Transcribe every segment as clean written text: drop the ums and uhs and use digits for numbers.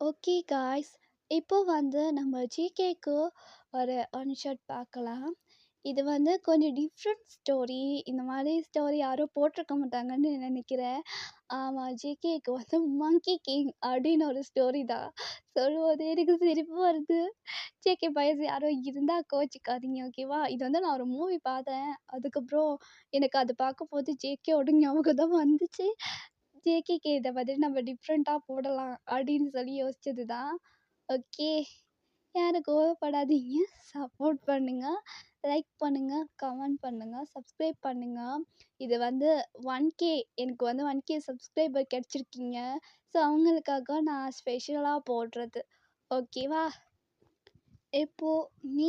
Okay guys, இப்போ வந்து நம்ம ஜிகேக்கு ஒரு ஒன் ஷாட் பார்க்கலாம். இது வந்து கொஞ்சம் டிஃப்ரெண்ட் ஸ்டோரி. இந்த மாதிரி ஸ்டோரி யாரும் போட்டிருக்க மாட்டாங்கன்னு நினைக்கிறேன். ஆமாம், ஜிகேக்கு வந்து மங்கி கிங் அப்படின்னு ஒரு ஸ்டோரி தான். சொல்லும்போது எனக்கு சிரிப்பு வருது. ஜேகே பயஸ் யாரும் இருந்தால் கோச்சிக்காதீங்க, ஓகேவா? இது வந்து நான் ஒரு மூவி பார்த்தேன். அதுக்கப்புறம் எனக்கு அது பார்க்கும்போது ஜேகேவோட ஞாபகம் தான் வந்துச்சு. ஜேகேக்கு இதை வந்து நம்ம டிஃப்ரெண்ட்டாக போடலாம் அப்படின்னு சொல்லி யோசிச்சது தான். ஓகே, யாரும் கோவப்படாதீங்க. சப்போர்ட் பண்ணுங்கள், லைக் பண்ணுங்கள், கமெண்ட் பண்ணுங்கள், சப்ஸ்கிரைப் பண்ணுங்கள். இது வந்து 1K, எனக்கு வந்து 1K சப்ஸ்கிரைபர் கிடச்சிருக்கீங்க. ஸோ அவங்களுக்காக நான் ஸ்பெஷலாக போடுறது, ஓகேவா? இப்போது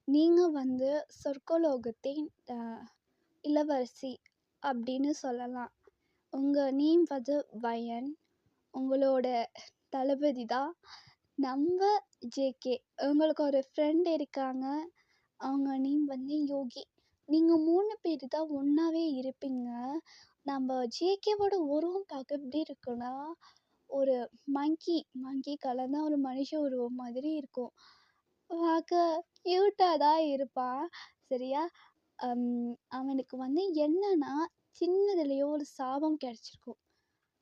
நீங்கள் வந்து சொர்க்கலோகத்தின் இளவரசி அப்படின்னு சொல்லலாம். உங்கள் நேம் வந்து வயன். உங்களோட தளபதி தான் நம்ம ஜேகே. உங்களுக்கு ஒரு ஃப்ரெண்ட் இருக்காங்க, அவங்க நேம் வந்து யோகி. நீங்கள் 3 பேர் தான் ஒன்றாவே இருப்பீங்க. நம்ம ஜேகேவோட உருவம் பார்க்க எப்படி இருக்குன்னா, ஒரு மங்கி கலர்னா ஒரு மனுஷ உருவம் மாதிரி இருக்கும். பார்க்க க்யூட்டாக தான் இருப்பான், சரியா? அவனுக்கு வந்து என்னன்னா, சின்னதுலேயோ ஒரு சாபம் கிடச்சிருக்கும்.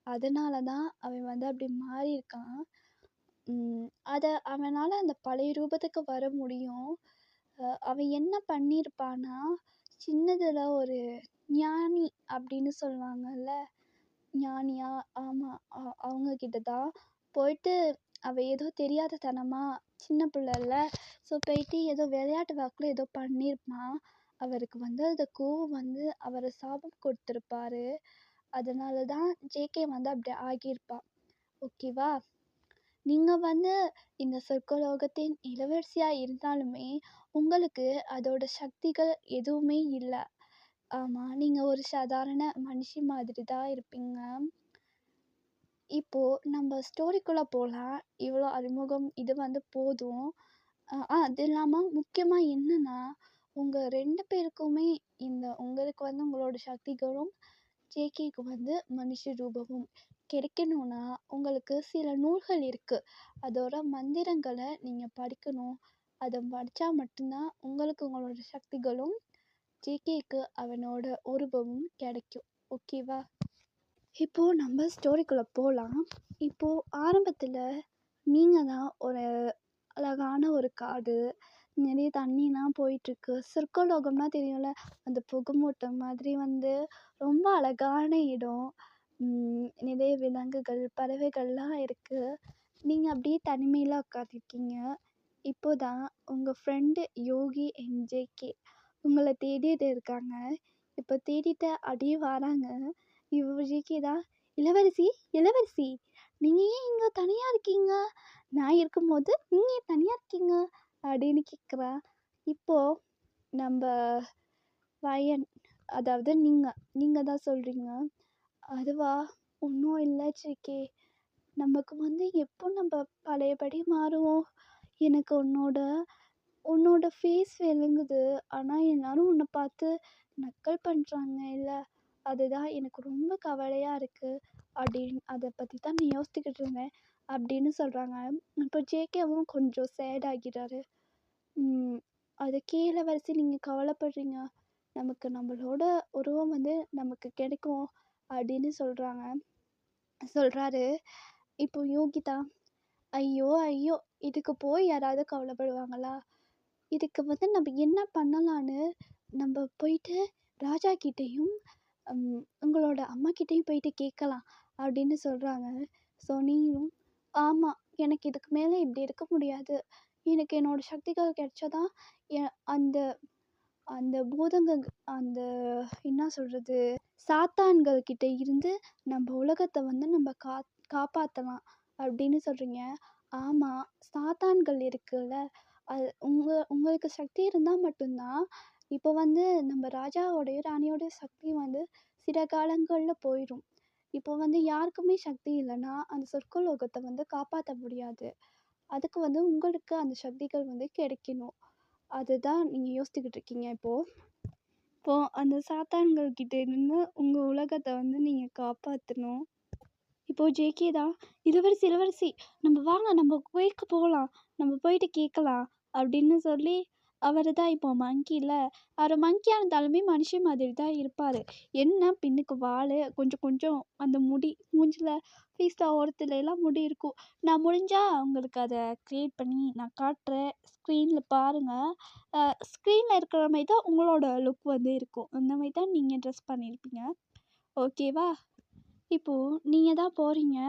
அதனால தான் அவன் வந்து அப்படி மாறியிருக்கான். அவனால் அந்த பழைய ரூபத்துக்கு வர முடியும். அவன் என்ன பண்ணியிருப்பான்னா, சின்னதில் ஒரு ஞானி அப்படின்னு சொல்லுவாங்கல்ல, ஞானியா? ஆமாம், அவங்கக்கிட்ட தான் போயிட்டு அவன் ஏதோ தெரியாதத்தனமாக, சின்ன பிள்ளைல, ஸோ போயிட்டு ஏதோ விளையாட்டு வாக்கில் ஏதோ பண்ணியிருப்பான். அவருக்கு வந்து அந்த கோவம் வந்து அவரை சாபம் கொடுத்துருப்பாரு. அதனால தான் ஜேகே வந்து அப்படி ஆகியிருப்பான், ஓகேவா? நீங்கள் வந்து இந்த சொர்க்கலோகத்தின் இளவரசியாக இருந்தாலுமே உங்களுக்கு அதோட சக்திகள் எதுவுமே இல்லை. ஆமாம், நீங்கள் ஒரு சாதாரண மனுஷி மாதிரி தான் இருப்பீங்க. இப்போது நம்ம ஸ்டோரிக்குள்ளே போகலாம். இவ்வளோ அறிமுகம் இது வந்து போதும். அது இல்லாமல் முக்கியமாக என்னென்னா, உங்கள் 2 பேருக்குமே உங்களுக்கு வந்து உங்களோட சக்திகளும், ஜேகேக்கு வந்து மனுஷ ரூபமும் கிடைக்கணும்னா உங்களுக்கு சில நூல்கள் இருக்குது. அதோட மந்திரங்களை நீங்கள் படிக்கணும். அதை படித்தா மட்டும்தான் உங்களுக்கு உங்களோட சக்திகளும், ஜேகேக்கு அவனோட உருவமும் கிடைக்கும், ஓகேவா? இப்போது நம்ம ஸ்டோரிக்குள்ளே போகலாம். இப்போது ஆரம்பத்தில் நீங்கள் தான் ஒரு அழகான ஒரு காடு, நிறைய தண்ணிலாம் போயிட்டுருக்கு. சொர்க்கலோகம்னா தெரியும்ல, அந்த புகைமூட்டம் மாதிரி வந்து ரொம்ப அழகான இடம். நிறைய விலங்குகள், பறவைகள்லாம் இருக்குது. நீங்கள் அப்படியே தனிமையில் உட்காந்துருக்கீங்க. இப்போ தான் உங்கள் ஃப்ரெண்டு யோகி அண்ட் ஜேகே உங்களை தேடிட்டு இருக்காங்க. இப்போ தேடிட்டு அப்படியே வராங்க. இவ ஜேகே தான், இளவரசி இளவரசி, நீங்கள் ஏன் இங்கே தனியாக இருக்கீங்க? நான் இருக்கும்போது நீங்கள் ஏன் தனியாக இருக்கீங்க அப்படின்னு கேட்குறா. இப்போது நம்ம வயன், அதாவது நீங்கள் தான் சொல்கிறீங்க. அதுவா? ஒன்றும் இல்லை ஜேகே, நமக்கு வந்து எப்போ நம்ம பழையபடி மாறுவோம்? எனக்கு உன்னோட ஃபேஸ் விளங்குது, ஆனால் எல்லாரும் உன்னை பார்த்து நக்கல் பண்ணுறாங்க இல்லை? அதுதான் எனக்கு ரொம்ப கவலையாக இருக்குது அப்படின்னு அதை பற்றி தான் நான் யோசிச்சுக்கிட்டு இருந்தேன் அப்படின்னு சொல்கிறாங்க. இப்போ ஜேகேவும் கொஞ்சம் சேட் ஆகிறாரு. அதுக்கே இளவரசி நீங்கள் கவலைப்படுறீங்க, நமக்கு நம்மளோட உருவம் வந்து நமக்கு கிடைக்கும் அப்படின்னு சொல்கிறாரு. இப்போ யோகிதா, ஐயோ ஐயோ, இதுக்கு போய் யாராவது கவலைப்படுவாங்களா? இதுக்கு வந்து நம்ம என்ன பண்ணலான்னு நம்ம போயிட்டு ராஜா கிட்டேயும் உங்களோட அம்மா கிட்டேயும் போயிட்டு கேட்கலாம் அப்படின்னு சொல்கிறாங்க. ஸோ நீயும், ஆமாம், எனக்கு இதுக்கு மேலே இப்படி இருக்க முடியாது. எனக்கு என்னோடய சக்திகள் கிடைச்சாதான் அந்த அந்த பூதங்கள், அந்த என்ன சொல்கிறது, சாத்தான்கள் கிட்ட இருந்து நம்ம உலகத்தை வந்து நம்ம காப்பாற்றலாம் அப்படின்னு சொல்கிறீங்க. ஆமாம், சாத்தான்கள் இருக்குல்ல, அது உங்களுக்கு சக்தி இருந்தால் மட்டும்தான். இப்போ வந்து நம்ம ராஜாவோடைய ராணியோடைய சக்தி வந்து சில காலங்களில் போயிடும். இப்போ வந்து யாருக்குமே சக்தி இல்லைன்னா அந்த சொர்க்கலோகத்தை வந்து காப்பாற்ற முடியாது. அதுக்கு வந்து உங்களுக்கு அந்த சக்திகள் வந்து கிடைக்கணும். அதுதான் நீங்கள் யோசிச்சுக்கிட்டு இருக்கீங்க. இப்போது அந்த சாத்தான்கள் கிட்டே இருந்து உங்கள் உலகத்தை வந்து நீங்கள் காப்பாற்றணும். இப்போது ஜேகே தான், "இளவரசி இளவரசி நம்ம வாங்க நம்ம கோயிலுக்கு போகலாம், நம்ம போயிட்டு கேட்கலாம்" அப்படின்னு சொல்லி அவர் தான் இப்போ மங்கியில் அவர் மங்கியாக இருந்தாலுமே மனுஷன் மாதிரி தான் இருப்பார். என்ன பின்னுக்கு வால் கொஞ்சம் கொஞ்சம் அந்த முடி மூஞ்சில் ஃபேஸில் ஓரத்துல எல்லாம் முடி இருக்கும். நான் முடிஞ்சால் உங்களுக்கு அதை க்ரியேட் பண்ணி நான் காட்டுறேன். ஸ்க்ரீனில் பாருங்கள். ஸ்க்ரீனில் இருக்கிற மாதிரி தான் உங்களோட லுக் வந்து இருக்கும். அந்த மாதிரி தான் நீங்கள் ட்ரெஸ் பண்ணியிருப்பீங்க. ஓகேவா? இப்போது நீங்கள் தான் போகிறீங்க.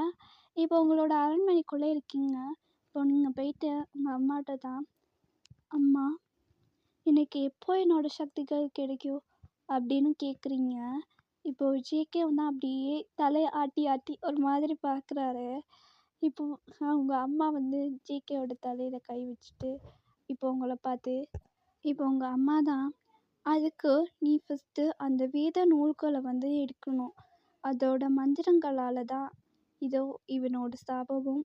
இப்போ உங்களோட அரண்மனைக்குள்ளே இருக்கீங்க. இப்போ நீங்கள் போயிட்டு உங்கள் அம்மாட்ட தான், "அம்மா, எனக்கு எப்போ என்னோடய சக்திகள் கிடைக்கும்?" அப்படின்னு கேட்குறீங்க. இப்போது ஜேகே வந்து அப்படியே தலையை ஆட்டி ஆட்டி ஒரு மாதிரி பார்க்குறாரு. இப்போது அவங்க அம்மா வந்து ஜேகேவோட தலையில் கை வச்சுட்டு இப்போ உங்களை பார்த்து, இப்போ உங்கள் அம்மா தான், "அதுக்கு நீ ஃபஸ்ட்டு அந்த வேத நூல்களை வந்து எடுக்கணும். அதோட மந்திரங்களால் தான் இதோ இவனோட சாபமும்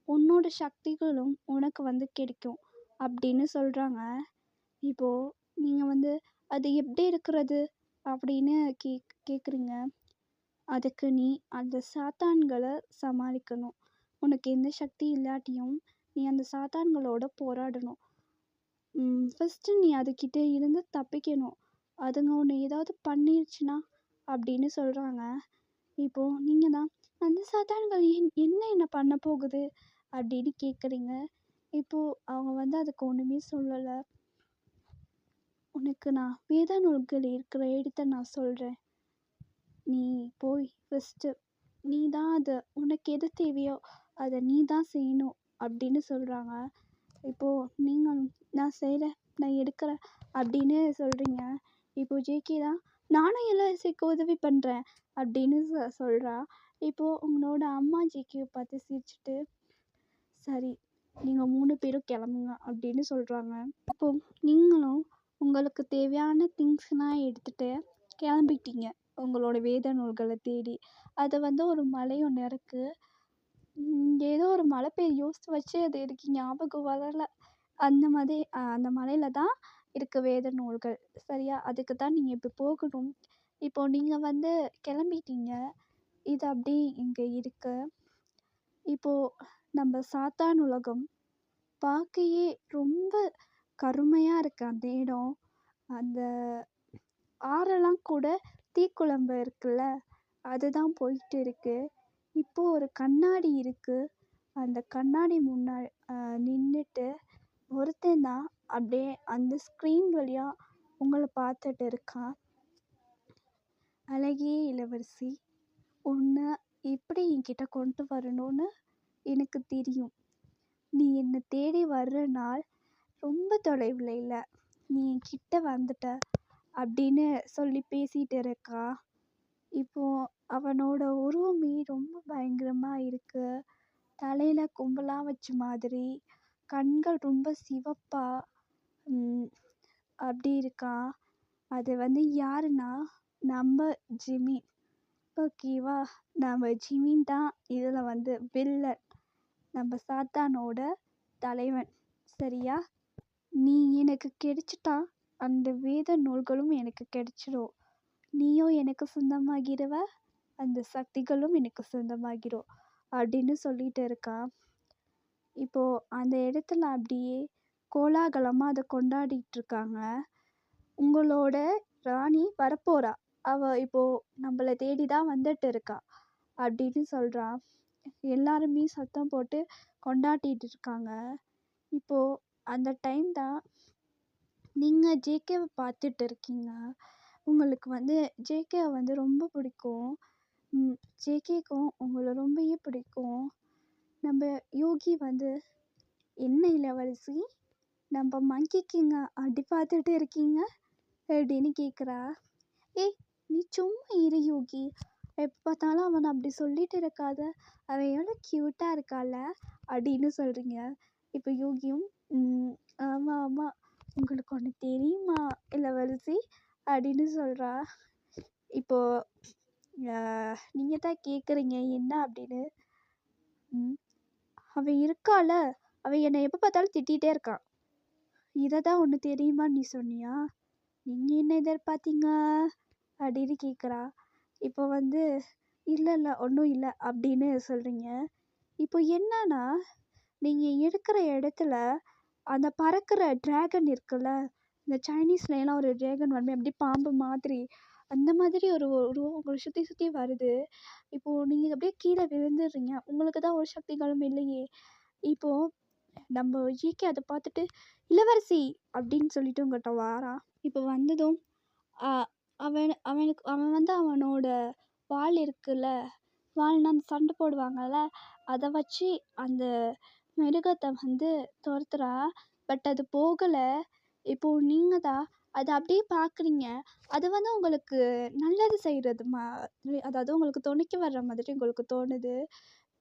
உன்னோட சக்திகளும் உனக்கு வந்து கிடைக்கும்" அப்படின்னு சொல்கிறாங்க. இப்போது நீங்கள் வந்து அது எப்படி இருக்கிறது அப்படின்னு கேட்குறீங்க. அதுக்கு நீ அந்த சாத்தான்களை சமாளிக்கணும். உனக்கு எந்த சக்தி இல்லாட்டியும் நீ அந்த சாத்தான்களோட போராடணும். ஃபஸ்ட்டு நீ அதுக்கிட்ட இருந்து தப்பிக்கணும். அதுங்க ஒன்று ஏதாவது பண்ணிருச்சுன்னா அப்படின்னு சொல்கிறாங்க. இப்போது நீங்கள் தான், "அந்த சாத்தான்கள் என்ன பண்ண போகுது?" அப்படின்னு கேட்குறீங்க. இப்போது அவங்க வந்து அதுக்கு ஒன்றுமே சொல்லலை. "உனக்கு நான் வேத நூல்கள் இருக்கிற இடத்த நான் சொல்கிறேன். நீ போய் ஃபஸ்ட்டு நீ தான் அதை உனக்கு எது தேவையோ அதை நீ தான் செய்யணும்" அப்படின்னு சொல்கிறாங்க. இப்போது நீங்கள், "நான் செய்கிறேன், நான் எடுக்கிறேன்" அப்படின்னு சொல்கிறீங்க. இப்போது ஜேகே தான், "நானும் இளவரசிக்கு உதவி பண்ணுறேன்" அப்படின்னு சொல்கிறா. இப்போது உங்களோட அம்மா ஜேகேவை பார்த்து சிரிச்சுட்டு, "சரி, நீங்கள் 3 பேரும் கிளம்புங்க" அப்படின்னு சொல்கிறாங்க. இப்போது நீங்களும் உங்களுக்கு தேவையான திங்ஸ்லாம் எடுத்துகிட்டு கிளம்பிட்டீங்க உங்களோட வேத நூல்களை தேடி. அது வந்து ஒரு மலை ஒன்று இருக்குது. ஏதோ ஒரு மலை பேர் யோசித்து வச்சு அது எனக்கு ஞாபகம் வரலை. அந்த மாதிரி அந்த மலையில் தான் இருக்க வேத நூல்கள். சரியா? அதுக்கு தான் நீங்கள் இப்போ போகணும். இப்போது நீங்கள் வந்து கிளம்பிட்டீங்க. இது அப்படி இங்கே இருக்கு. இப்போது நம்ம சாத்தான் உலகம் பார்க்கையே ரொம்ப கருமையாக இருக்குது அந்த இடம். அந்த ஆறெல்லாம் கூட தீக்குழம்பு இருக்குல்ல, அதுதான் போயிட்டு இருக்கு. இப்போது ஒரு கண்ணாடி இருக்குது. அந்த கண்ணாடி முன்னாடி நின்றுட்டு ஒருத்தன் தான் அப்படியே அந்த ஸ்க்ரீன் வழியாக உங்களை பார்த்துட்டு இருக்கான். "அழகிய இளவரசி, உன்னை எப்படி என்கிட்ட கொண்டு வரணும்னு எனக்கு தெரியும். நீ என்னை தேடி வர்ற நாள் ரொம்ப தொலைவில் இல்லை. நீ என்கிட்ட வந்துட்ட" அப்படின்னு சொல்லி பேசிகிட்டு இருக்கா. இப்போது அவனோட உருவமே ரொம்ப பயங்கரமாக இருக்குது. தலையில் கொம்பெல்லாம் வச்ச மாதிரி, கண்கள் ரொம்ப சிவப்பாக அப்படி இருக்கான். அது வந்து யாருன்னா நம்ம ஜிமின். ஓகேவா? நம்ம ஜிமின் தான் இதில் வந்து வில்லன், நம்ம சாத்தானோட தலைவன். சரியா? நீ எனக்கு கிடைச்சிட்டா அந்த வேத நூல்களும் எனக்கு கிடைச்சிடும். நீயும் எனக்கு சொந்தமாகிடுவ, அந்த சக்திகளும் எனக்கு சொந்தமாகிடும் அப்படின்னு சொல்லிட்டு இருக்கான். இப்போது அந்த இடத்துல அப்படியே கோலாகலமாக அதை கொண்டாடிட்டு இருக்காங்க. உங்களோட ராணி வரப்போறா. அவள் இப்போது நம்மளை தேடி தான் வந்துட்டு இருக்கா அப்படின்னு சொல்கிறா. எல்லாருமே சத்தம் போட்டு கொண்டாடிட்டு இருக்காங்க. இப்போது அந்த டைம் தான் நீங்கள் ஜேகேவை பார்த்துட்டு இருக்கீங்க. உங்களுக்கு வந்து ஜேகேவை வந்து ரொம்ப பிடிக்கும். ஜேகேக்கும் உங்களை ரொம்பவே பிடிக்கும். நம்ம யோகி வந்து, "என்ன இளவரசி, நம்ம மங்கிக்கிங்க அப்படி பார்த்துட்டு இருக்கீங்க" அப்படின்னு கேட்குறா. "ஏய், நீ சும்மா இரு யோகி, எப்போ பார்த்தாலும் அவனை அப்படி சொல்லிட்டு இருக்காத, அவன் எவ்வளோ க்யூட்டாக இருக்கால" அப்படின்னு சொல்கிறீங்க. இப்போ யோகியும், ஆமாம் ஆமாம், உங்களுக்கு ஒன்று தெரியுமா இளவரசி" அப்படின்னு சொல்கிறா. இப்போது நீங்கள் தான் கேட்குறீங்க என்ன அப்படின்னு. "அவன் இருக்கால, அவன் என்னை எப்போ பார்த்தாலும் திட்டிகிட்டே இருக்கான். இதை தான் ஒன்று தெரியுமான்னு நீ சொன்னியா? நீங்கள் என்ன எதிர்பார்த்தீங்க" அப்படின்னு கேட்குறா. இப்போ வந்து இல்லை இல்லை ஒன்றும் இல்லை அப்படின்னு சொல்கிறீங்க. இப்போ என்னன்னா நீங்கள் இருக்கிற இடத்துல அந்த பறக்கிற டிராகன் இருக்குல்ல, இந்த சைனீஸ்லாம் ஒரு டிராகன் வருமே அப்படி பாம்பு மாதிரி, அந்த மாதிரி ஒரு உருவம் உங்களை சுற்றி சுற்றி வருது. இப்போது நீங்கள் அப்படியே கீழே விழுந்துடுறீங்க. உங்களுக்கு தான் ஒரு சக்திகளும் இல்லையே. இப்போது நம்ம ஜிகே அதை பார்த்துட்டு இளவரசி அப்படின்னு சொல்லிட்டு உங்கள்கிட்ட வாரான். இப்போ வந்ததும் அவன் வந்து அவனோட வாள் இருக்குல்ல, வாள்னா அந்த சண்டை போடுவாங்கல்ல, அதை வச்சு அந்த மிருகத்தை வந்து துரத்துறான். பட் அது போகலை. இப்போது நீங்கள் தான் அதை அப்படியே பார்க்குறீங்க. அது வந்து உங்களுக்கு நல்லது செய்கிறது அதாவது உங்களுக்கு துணைக்கு வர்ற மாதிரி உங்களுக்கு தோணுது.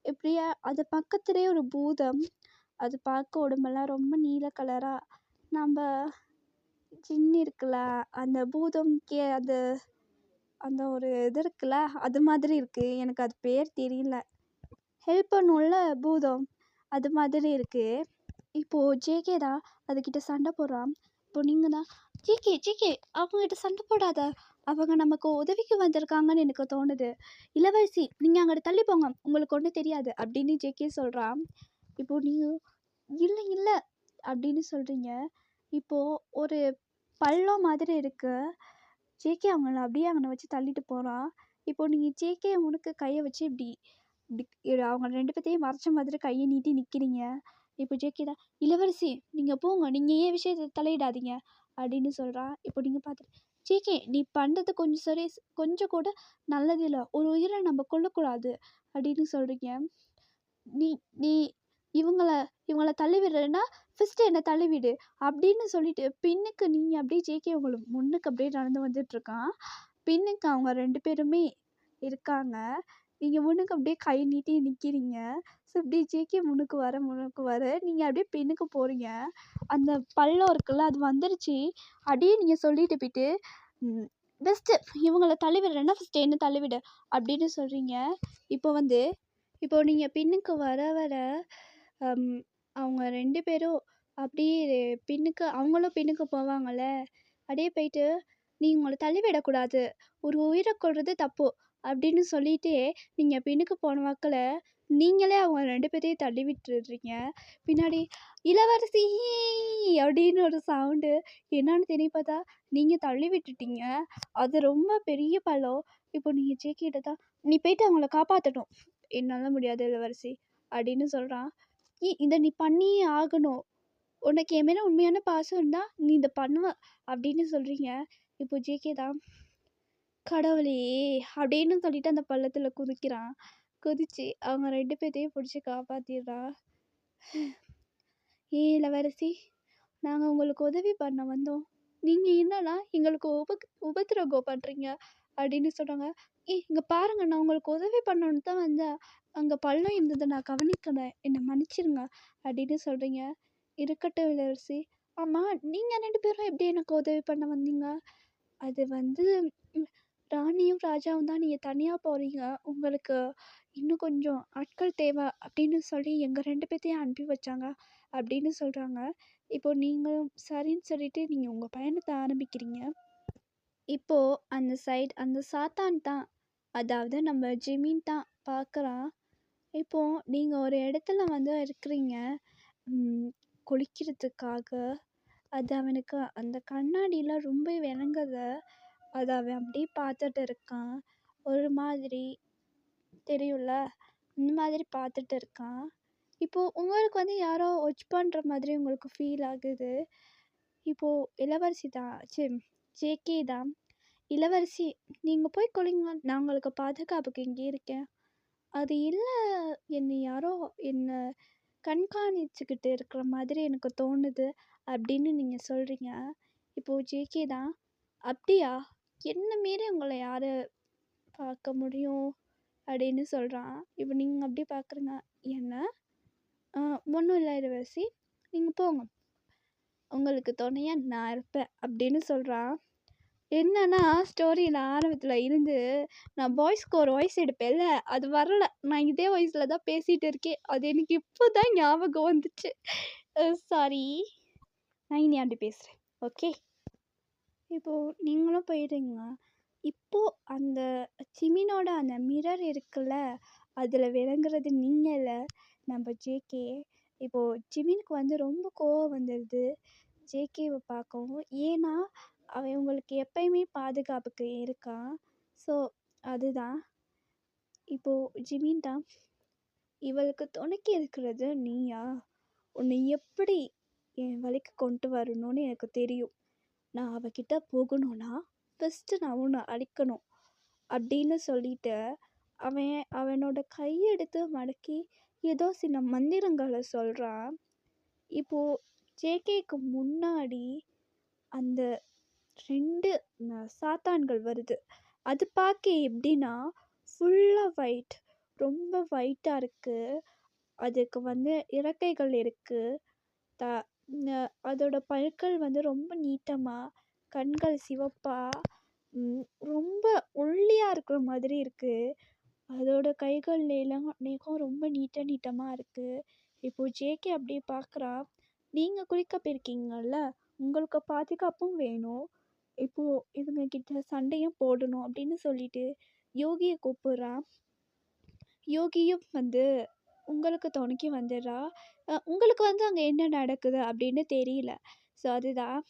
இப்படியா அது பக்கத்துலேயே ஒரு பூதம். அது பார்க்க உடம்பெல்லாம் ரொம்ப நீல கலராக நம்ம ஜின்னு இருக்குல்ல, அந்த பூதம்க்கே அது அந்த ஒரு இது இருக்குல்ல, அது மாதிரி இருக்குது. எனக்கு அது பேர் தெரியல. ஹெல்ப் பண்ணும்ல பூதம், அது மாதிரி இருக்குது. இப்போது ஜேகே தான் அதுக்கிட்ட சண்டை போடுறான். இப்போ நீங்கள் தான் ஜேகே அவங்ககிட்ட சண்டை போடாத, அவங்க நமக்கு உதவிக்கு வந்திருக்காங்கன்னு எனக்கு தோணுது. இளவரசி நீங்கள் அங்கிட்ட தள்ளி போங்க, உங்களுக்கு ஒன்றும் தெரியாது அப்படின்னு ஜேகே சொல்கிறான். இப்போது நீங்கள் இல்லை அப்படின்னு சொல்கிறீங்க. இப்போது ஒரு பள்ளம் மாதிரி இருக்குது. ஜேகே அவங்கள அப்படியே அவனை வச்சு தள்ளிட்டு போகிறான். இப்போ நீங்கள் ஜேகே அவனுக்கு கையை வச்சு இப்படி இப்படி அவங்க 2 பேர்த்தையும் மறைச்ச மாதிரி கையை நீட்டி நிற்கிறீங்க. இப்போ ஜேகே தான் இளவரசி நீங்கள் போங்க, நீங்கள் ஏன் விஷயத்தை தலையிடாதீங்க அப்படின்னு சொல்கிறான். இப்போ நீங்கள் பார்த்துட்டு ஜேகே நீ பண்ணுறது கொஞ்சம் கூட நல்லதில்லை, ஒரு உயிரை நம்ம கொல்லக்கூடாது அப்படின்னு சொல்கிறீங்க. நீ நீ இவங்கள தள்ளி விடுறேன்னா ஃபஸ்ட்டு என்னை தள்ளிவிடு அப்படின்னு சொல்லிட்டு பின்னுக்கு நீங்கள் அப்படியே ஜேகே உங்களுக்கு முன்னுக்கு அப்படியே நடந்து வந்துட்டுருக்கான். பின்னுக்கு அவங்க 2 பேருமே இருக்காங்க. நீங்கள் முன்னுக்கு அப்படியே கை நீட்டி நிற்கிறீங்க. ஸோ அப்படியே ஜேகே முன்னுக்கு வர நீங்கள் அப்படியே பின்னுக்கு போகிறீங்க. அந்த பள்ளம் இருக்குல்ல, அது வந்துருச்சு. அப்படியே நீங்கள் சொல்லிட்டு போயிட்டு பெஸ்ட்டு இவங்கள தள்ளி விடுறேன்னா ஃபஸ்ட்டு என்ன தள்ளிவிடு அப்படின்னு சொல்கிறீங்க. இப்போ நீங்கள் பின்னுக்கு வர அவங்க 2 பேரும் அப்படியே அவங்களும் பின்னுக்கு போவாங்கள்ல, அப்படியே போயிட்டு நீ உங்களை தள்ளி விடக்கூடாது, ஒரு உயிரை கொல்றது தப்பு அப்படின்னு சொல்லிட்டு நீங்கள் பின்னுக்கு போன வாக்கில் நீங்களே அவங்க 2 பேரையும் தள்ளி விட்டுடுறீங்க. பின்னாடி இளவரசி அப்படின்னு ஒரு சவுண்டு. என்னன்னு தெரிய பார்த்தா நீங்கள் தள்ளி விட்டுட்டீங்க. அது ரொம்ப பெரிய பள்ளம். இப்போ நீங்கள் ஜேகிட்ட தான் நீ போயிட்டு அவங்கள காப்பாற்றணும். என்னால் முடியாது இளவரசி அப்படின்னு சொல்கிறான். இதை நீ பண்ணியே ஆகணும், உனக்கு என் மேலே உண்மையான பாசம் இருந்தால் நீ இதை பண்ணுவ அப்படின்னு சொல்கிறீங்க. இப்போ ஜேகே தான் கடவுளே அப்படின்னு சொல்லிட்டு அந்த பள்ளத்தில் குதிச்சு அவங்க 2 பேர்த்தையும் பிடிச்சி காப்பாற்றிடுறான். இளவரசி நாங்கள் உங்களுக்கு உதவி பண்ண வந்தோம், நீங்கள் என்னன்னா எங்களுக்கு உபத்திரவம் பண்ணுறீங்க அப்படின்னு சொல்கிறாங்க. இங்கே பாருங்கள், நான் உங்களுக்கு உதவி பண்ணணுன்னு தான் வந்தேன், அங்கே பள்ளம் இருந்ததை நான் கவனிக்கலை, என்னை மன்னிச்சிருங்க அப்படின்னு சொல்கிறீங்க. இருக்கட்டும் இளவரசி. ஆமாம் நீங்கள் 2 பேரும் எப்படி எனக்கு உதவி பண்ண வந்தீங்க? அது வந்து ராணியும் ராஜாவும் தான் நீங்கள் தனியாக போகிறீங்க, உங்களுக்கு இன்னும் கொஞ்சம் ஆட்கள் தேவை அப்படின்னு சொல்லி எங்கள் 2 பேர்த்தையும் அனுப்பி வச்சாங்க அப்படின்னு சொல்கிறாங்க. இப்போ நீங்களும் சரின்னு சொல்லிட்டு நீங்கள் உங்கள் பயணத்தை ஆரம்பிக்கிறீங்க. இப்போது அந்த சாத்தான் தான், அதாவது நம்ம ஜிமின் தான் பார்க்குறான். இப்போது நீங்கள் ஒரு இடத்துல வந்து இருக்கிறீங்க குளிக்கிறதுக்காக. அது அவனுக்கு அந்த கண்ணாடியில் ரொம்ப விளங்குது. அதை அவன் அப்படியே பார்த்துட்டு இருக்கான். ஒரு மாதிரி தெரியும்ல, இந்த மாதிரி பார்த்துட்டு இருக்கான். இப்போது உங்களுக்கு வந்து யாரோ வாட்ச் பண்ணுற மாதிரி உங்களுக்கு ஃபீல் ஆகுது. இப்போது இளவரசி தான் ஜேகே தான் இளவரசி நீங்கள் போய் கொள்ளுங்க, நான் உங்களுக்கு பாதுகாப்புக்கு இங்கே இருக்கேன். அது இல்லை, என்னை கண்காணிச்சுக்கிட்டு இருக்கிற மாதிரி எனக்கு தோணுது அப்படின்னு நீங்கள் சொல்கிறீங்க. இப்போது ஜேகே தான் அப்படியா, என்ன மீறி உங்களை யார் பார்க்க முடியும் அப்படின்னு சொல்கிறான். இப்போ நீங்கள் அப்படி பார்க்குறீங்க. என்ன ஒன்றும் இல்லை இளவரசி, நீங்கள் போங்க, உங்களுக்கு துணையாக நான் இருப்பேன் அப்படின்னு சொல்கிறான். என்னன்னா ஸ்டோரியில் ஆரம்பத்தில் இருந்து நான் பாய்ஸ்க்கு ஒரு வாய்ஸ் எடுப்பேன்ல, அது வரலை. நான் இதே வாய்ஸில் தான் பேசிகிட்டு இருக்கேன். அது எனக்கு இப்போ தான் ஞாபகம் வந்துச்சு. சாரி, நான் இனி அப்படி பேசுகிறேன். ஓகே, இப்போது நீங்களும் போயிடுங்க. இப்போ அந்த ஜிமினோட அந்த மிரர் இருக்குல்ல, அதில விளங்குறது நீங்க இல்ல, நம்ம ஜேகே. இப்போ ஜிமினுக்கு வந்து ரொம்ப கோவம் வந்துருது ஜேகேவ பார்க்கவும். ஏன்னா, அவன் இவங்களுக்கு எப்பயுமே பாதுகாப்புக்கு இருக்கான். ஸோ, அதுதான். இப்போ ஜிமின் தான், "இவளுக்கு துணைக்கு இருக்கிறது நீயா? உன்னை எப்படி என் வழிக்கு கொண்டு வரணும்னு எனக்கு தெரியும். நான் அவகிட்ட போகணும்னா, ஃபர்ஸ்ட்டு நான் உன்னை அழிக்கணும்." அப்படின்னு சொல்லிட்டு, அவனோட கையெடுத்து மடக்கி ஏதோ சில மந்திரங்கள சொல்றான். இப்போ ஜேகேக்கு முன்னாடி அந்த 2 சாத்தான்கள் வருது. அது பார்க்க எப்படின்னா, ஃபுல்லா ஒயிட். ரொம்ப ஒயிட்டா இருக்கு. அதுக்கு வந்து இறக்கைகள் இருக்கு. த ந அதோட பற்கள் வந்து ரொம்ப நீட்டமா, கண்கள் சிவப்பா, ம் ரொம்ப ஒல்லியா இருக்கிற மாதிரி இருக்கு. அதோட கைகள்லாம் நெகம் ரொம்ப நீட்டமா இருக்கு. இப்போ ஜேகே அப்படியே பார்க்குறா. "நீங்க குளிக்க போயிருக்கீங்கல்ல, உங்களுக்கு பாதுகாப்பும் வேணும். இப்போ இவங்க கிட்ட சண்டையும் போடணும்." அப்படின்னு சொல்லிட்டு யோகிய கூப்பிடுறா. யோகியும் வந்து உங்களுக்கு துணைக்கு வந்துடுறா. உங்களுக்கு வந்து அங்கே என்ன நடக்குது அப்படின்னு தெரியல. ஸோ அதுதான்.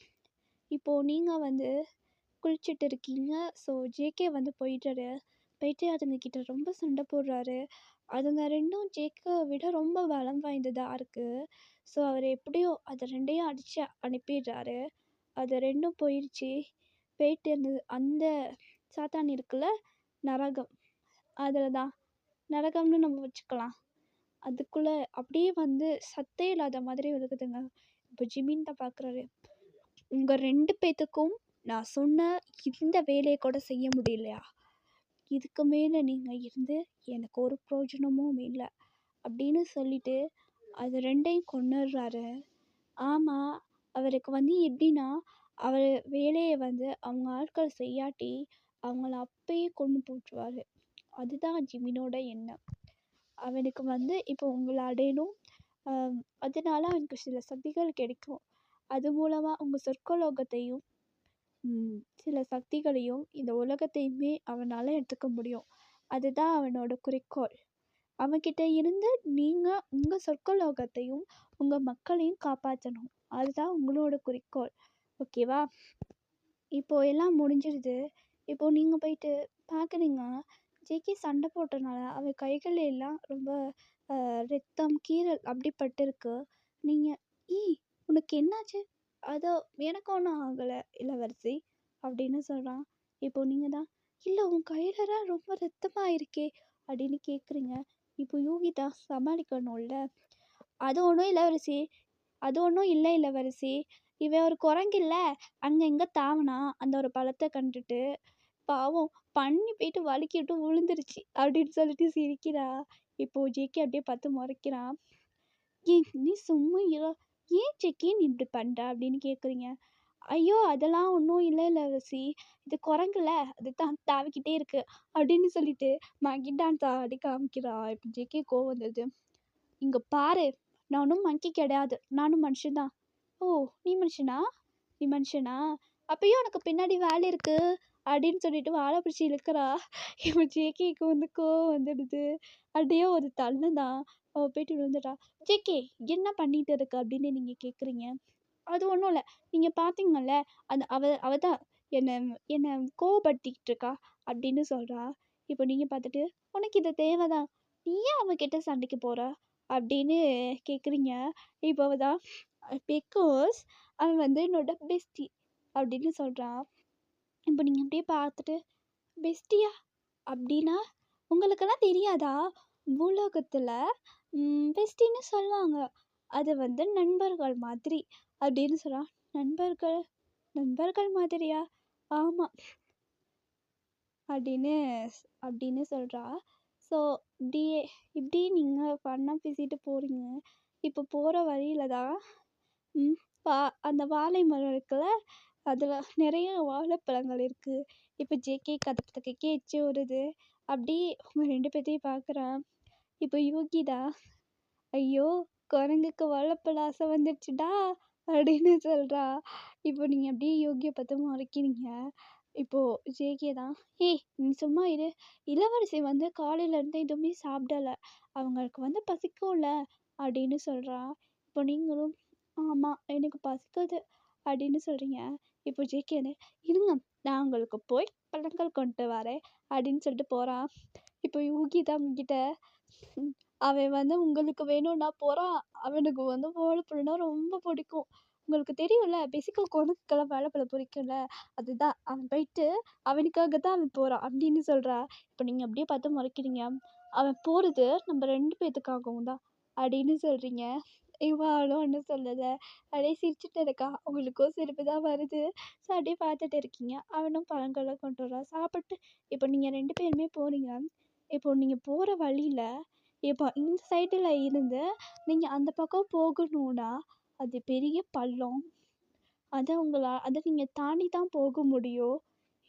இப்போ நீங்க வந்து குளிச்சுட்டு இருக்கீங்க. ஸோ ஜேகே வந்து போயிட்டு அதுங்க கிட்ட ரொம்ப சண்டை போடுறாரு. அதுங்க 2ம் ஜேகேவை விட ரொம்ப பலம் வாய்ந்ததா இருக்கு. ஸோ அவர் எப்படியோ அது 2யும் அடிச்சு அனுப்பிடுறாரு. அது 2ம் போயிடுச்சு. போயிட்டு அந்த சாத்தான் இருக்குல்ல, நரகம். அதில் தான் நரகம்னு நம்ம வச்சுக்கலாம். அதுக்குள்ள அப்படியே வந்து சத்தே இல்லாத மாதிரி விழுகுதுங்க. இப்போ ஜிமின் தான் பார்க்குறாரு. "உங்க 2 பேத்துக்கும் நான் சொன்ன இந்த வேலையை கூட செய்ய முடியலையா? இதுக்கு மேலே நீங்கள் இருந்து எனக்கு ஒரு பிரயோஜனமும் இல்லை." அப்படின்னு சொல்லிட்டு அது 2யும் கொன்னுடுறாரு. ஆமாம், அவருக்கு வந்து எப்படின்னா, அவர் வேலையை வந்து அவங்க ஆட்கள் செய்யாட்டி அவங்கள அப்பயே கொன்று போட்டுருவாரு. அதுதான் ஜிமினோட எண்ணம். அவனுக்கு வந்து இப்போ உங்களை அடையணும். அதனால அவனுக்கு சில சக்திகள் கிடைக்கும். அது மூலமாக உங்கள் சொர்க்கலோகத்தையும் சில சக்திகளையும் இந்த உலகத்தையுமே அவனால் எடுத்துக்க முடியும். அதுதான் அவனோட குறிக்கோள். அவன்கிட்ட இருந்து நீங்கள் உங்கள் சொர்க்கலோகத்தையும் உங்கள் மக்களையும் காப்பாற்றணும். அதுதான் உங்களோட குறிக்கோள். ஓகேவா? இப்போ எல்லாம் முடிஞ்சிருது. இப்போ நீங்கள் போயிட்டு பார்க்குறீங்க, ஜேகே சண்டை போட்டனால அவன் கைகள் எல்லாம் ரொம்ப ரத்தம், கீறல் அப்படி பட்டிருக்கு. நீங்கள், "ஏய், உனக்கு என்னாச்சு?" "அதோ எனக்கு ஒன்றும் ஆகலை இளவரசி." அப்படின்னு சொல்கிறான். இப்போ நீங்கள் தான், "இல்லை, உன் கையிலலாம் ரொம்ப ரத்தமாக இருக்கே." அப்படின்னு கேட்குறீங்க. இப்போ யூகிதா சமாளிக்கணும்ல. "அது ஒன்றும் இளவரசி, அது ஒன்றும் இல்லை இளவரசி. இவன் ஒரு குரங்கில்ல, அங்கே இங்கே தாவினான் அந்த ஒரு பழத்தை கண்டுட்டு. பாவம் பண்ணி போயிட்டு வழுக்கிட்டு விழுந்துருச்சு." அப்படின்னு சொல்லிட்டு சிரிக்கிறா. இப்போ ஜேகே அப்படியே பார்த்து முறைக்கிறான். "ஏய், நீ சும்மா இரு. ஏன் ஜேகே நீ இப்படி பண்ணுற?" அப்படின்னு கேட்குறீங்க. "ஐயோ, அதெல்லாம் ஒன்றும் இல்லை இளவரசி. இது குரங்குல, அது தான் தாவிக்கிட்டே இருக்கு." அப்படின்னு சொல்லிட்டு மங்கி டான்ஸ் ஆடி காமிக்கிறா. இப்போ ஜேகே கோவம் வந்தது. "இங்கே பாரு, நான் ஒன்றும் மங்கி கிடையாது. நானும் மனுஷன்தான்." "ஓ, நீ மனுஷனா? நீ மனுஷனா? அப்பயும் உனக்கு பின்னாடி வேலை இருக்கு." அப்படின்னு சொல்லிட்டு வாழை பிடிச்சி இழுக்கிறா. இப்போ ஜேகேக்கு வந்து கோவம் வந்துடுது. அப்படியே ஒரு தள்ளு தான். அவள் போயிட்டு விழுந்துட்டா. "ஜேகே, என்ன பண்ணிட்டு இருக்க?" அப்படின்னு நீங்கள் கேட்குறீங்க. "அது ஒன்றும் இல்லை. நீங்கள் பார்த்தீங்கல்ல, அந்த அவ தான் என்னை என்னை கோவப்படுத்திக்கிட்டு இருக்கா." அப்படின்னு சொல்கிறா. இப்போ நீங்கள் பார்த்துட்டு, "உனக்கு இது தேவைதான். நீ ஏன் அவகிட்ட சண்டைக்கு போகிற?" அப்படின்னு கேட்குறீங்க. இப்போ அவ தான், "பிகாஸ் அவன் வந்து என்னோட பெஸ்டி." அப்படின்னு சொல்கிறான். இப்போ நீங்கள் அப்படியே பார்த்துட்டு, "பெஸ்டியா? அப்படின்னா உங்களுக்கெல்லாம் தெரியாதா? பூலோகத்தில் பெஸ்டின்னு சொல்லுவாங்க. அது வந்து நண்பர்கள் மாதிரி." அப்படின்னு சொல்கிறான். "நண்பர்கள்? நண்பர்கள் மாதிரியா?" "ஆமாம்." அப்படின்னு அப்படின்னு சொல்கிறா. ஸோ இப்படி நீங்கள் ஃபன்னாக பேசிட்டு போகிறீங்க. இப்போ போகிற வழியில் தான் ம் வா அந்த வாழை மரம் இருக்குல்ல, அதில் நிறைய வாழைப்பழங்கள் இருக்குது. இப்போ ஜேகே கதக்கே எச்சி வருது. அப்படியே அவங்க 2 பேத்தையும் பார்க்குறான். இப்போ யூகிதா, "ஐயோ, குரங்குக்கு வாழைப்பழ ஆசை வந்துடுச்சுடா." அப்படின்னு சொல்கிறா. இப்போ நீங்கள் அப்படியே யோகியை பார்த்து முறைக்கிறீங்க. இப்போது ஜேகே தான், ஏய் நீ சும்மா இரு, இளவரசி வந்து காலையிலேருந்து எதுவுமே சாப்பிடல, அவங்களுக்கு வந்து பசிக்கும்ல அப்படின்னு சொல்கிறா. இப்போ நீங்களும் ஆமாம் எனக்கு பசிக்குது அப்படின்னு சொல்கிறீங்க. இப்போ ஜேகே வந்து இருங்க நான் உங்களுக்கு போய் பழங்கள் கொண்டு வரேன் அப்படின்னு சொல்லிட்டு போகிறான். இப்போ யூகி தான் உங்ககிட்ட அவன் வந்து உங்களுக்கு வேணும்னா போகிறான். அவனுக்கு வந்து வாழைப்பழம்னா ரொம்ப பிடிக்கும். உங்களுக்கு தெரியும்ல பேசிக்காக உனக்கெல்லாம் வாழைப்பழம் பிடிக்கும்ல, அதுதான் அவன் போயிட்டு அவனுக்காக தான் அவன் போகிறான் அப்படின்னு சொல்கிறா. இப்போ நீங்கள் அப்படியே பார்த்து முறைக்கிறீங்க. அவன் போகிறது நம்ம 2 பேத்துக்காகவும் தான் அப்படின்னு சொல்கிறீங்க. இவளும் ஒன்றும் சொல்லலை, அப்படியே சிரிச்சுட்டு இருக்கா. உங்களுக்கும் சிரிப்பு தான் வருது. ஸோ அப்படியே பார்த்துட்டு இருக்கீங்க. அவனும் பழங்கள்லாம் கொண்டு வரான். சாப்பிட்டு இப்போ நீங்கள் 2 பேருமே போகிறீங்க. இப்போ நீங்கள் போகிற வழியில் இப்போ இந்த சைடில் இருந்து நீங்கள் அந்த பக்கம் போகணுன்னா அது பெரிய பள்ளம். அதை நீங்கள் தாண்டி தான் போக முடியும்.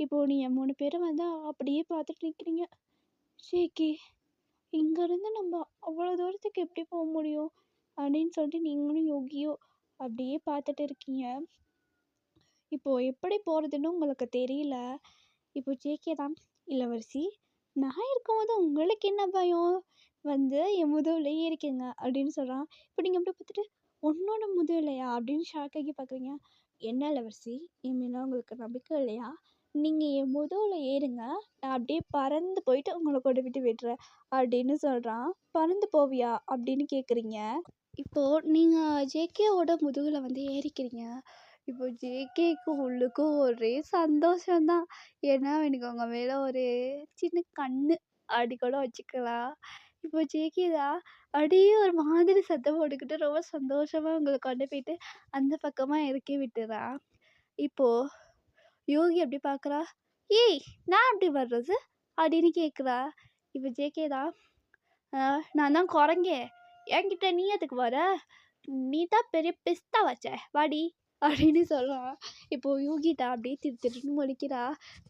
இப்போது நீங்கள் 3 பேரும் வந்து அப்படியே பார்த்துட்டு நிற்கிறீங்க. ஷேக்கி இங்கேருந்து நம்ம அவ்வளோ தூரத்துக்கு எப்படி போக முடியும் அப்படின்னு சொல்லிட்டு நீங்களும் யோகியும் அப்படியே பார்த்துட்டு இருக்கீங்க. இப்போது எப்படி போகிறதுன்னு உங்களுக்கு தெரியல. இப்போ ஜேகே தான், இளவரசி நான் இருக்கும்போது உங்களுக்கு என்ன பயம், வந்து என் முதுகுலையே இருக்கீங்க அப்படின்னு சொல்கிறான். இப்போ நீங்கள் எப்படி பார்த்துட்டு உன்னோட முதுகுலையா அப்படின்னு ஷாக் ஆகி பார்க்குறீங்க. என்ன இளவரசி என் மேலே உங்களுக்கு நம்பிக்கை இல்லையா? நீங்கள் என் முதுகில் ஏறுங்க, நான் அப்படியே பறந்து போயிட்டு உங்களை கொண்டு விட்டு விடுறேன் அப்படின்னு சொல்கிறான். பறந்து போவியா அப்படின்னு கேட்குறீங்க. இப்போது நீங்கள் ஜேகேவோட முதுகில் வந்து ஏறிக்கிறீங்க. இப்போ ஜேகேக்கு உள்ளுக்கும் ஒரே சந்தோஷம்தான். ஏன்னா எனக்கு உங்கள் மேலே ஒரு சின்ன கண்ணு அப்படி கூட வச்சுக்கலாம். இப்போ ஜேகே தான் அப்படியே ஒரு மாதிரி சத்தம் போட்டுக்கிட்டு ரொம்ப சந்தோஷமாக உங்களை கொண்டு போயிட்டு அந்த பக்கமாக இறக்கி விட்டுறா. இப்போது யோகி அப்படி பார்க்குறா. ஏய் நான் அப்படி வர்றது அப்படின்னு கேட்குறா. இப்போ ஜேகே தான், நான் தான் குரங்கே, என்கிட்ட நீ எதுக்கு வர, நீ தான் பெரிய பிஸ்தா வச்ச வாடி அப்படின்னு சொல்கிறான். இப்போது யூகிதா அப்படியே திருன்னு முழிக்கிறா.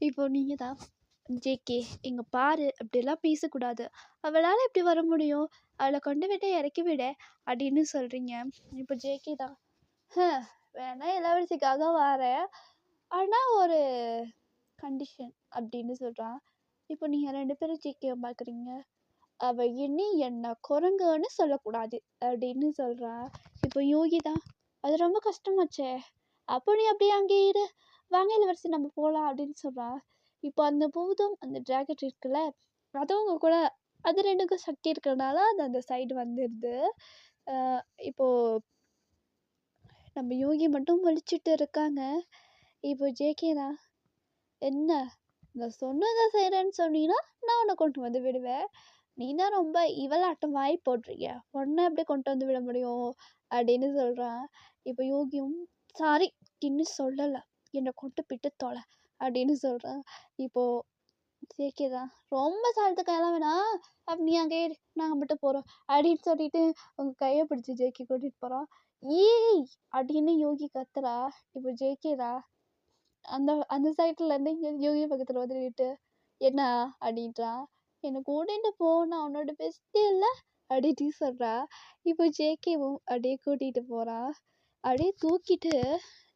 இப்போ நீங்கள் தான், ஜேகே இங்கே பாரு அப்படிலாம் பேசக்கூடாது, அவளால் எப்படி வர முடியும், அவளை கொண்டு விட்டு இறக்கி விட அப்படின்னு சொல்கிறீங்க. இப்போ ஜேகே தான், வேணா இளவரசிக்காக வரேன், ஆனால் ஒரு கண்டிஷன் அப்படின்னு சொல்கிறான். இப்போ நீங்கள் 2 பேரும் ஜேகேவை பார்க்குறீங்க. அவள் இனி என்ன குரங்குன்னு சொல்லக்கூடாது அப்படின்னு சொல்கிறா. இப்போ யோகி தான், அது ரொம்ப கஷ்டமாச்சே, அப்போ நீ அப்படியே அங்கே இரு, வாங்க இளவரசி நம்ம போகலாம் அப்படின்னு சொல்கிறா. இப்போ அந்த பூதம் அந்த டிராகன் இருக்குல்ல, அதுவும் கூட அது 2க்கும் சக்தி இருக்கிறதுனால அது அந்த சைடு வந்துடுது. இப்போது நம்ம யோகி மட்டும் முழிச்சிட்டு இருக்காங்க. இப்போ ஜேகே தான், என்ன நான் சொன்னதை செய்கிறேன்னு சொன்னீங்கன்னா நான் உன்னை கொண்டு வந்து விடுவேன், நீ தான் ரொம்ப இவளாட்டம் வாய் போடுறீங்க, உன்னை எப்படி கொண்டு வந்து விட முடியும் அப்படின்னு சொல்கிறான். இப்போ யோகியும் சாரி இன்னும் சொல்லலை, என்னை கொண்டு போயிட்டு தொலை அப்படின்னு சொல்கிறான். இப்போது ஜேகே தான், ரொம்ப சாலத்துக்கெல்லாம் வேணாம், அப்போ நீ அங்கே நாங்கள் மட்டும் போகிறோம் அப்படின்னு சொல்லிட்டு உங்கள் கையை பிடிச்சி ஜேகே கூட்டிகிட்டு போகிறோம். ஏய் அப்படின்னு யோகி கத்துறா. இப்போ ஜேகே தான் அந்த அந்த சைட்லேருந்து இங்கே யோகி பக்கத்தில் வந்து நின்றுட்டு என்ன அப்படின்றா. என்னை கூட்டிகிட்டு போ, நான் உன்னோட பெஸ்ட்டு இல்லை அப்படின்னு சொல்கிறா. இப்போ ஜேகேவும் அப்படியே கூட்டிகிட்டு போகிறா. அப்படியே தூக்கிட்டு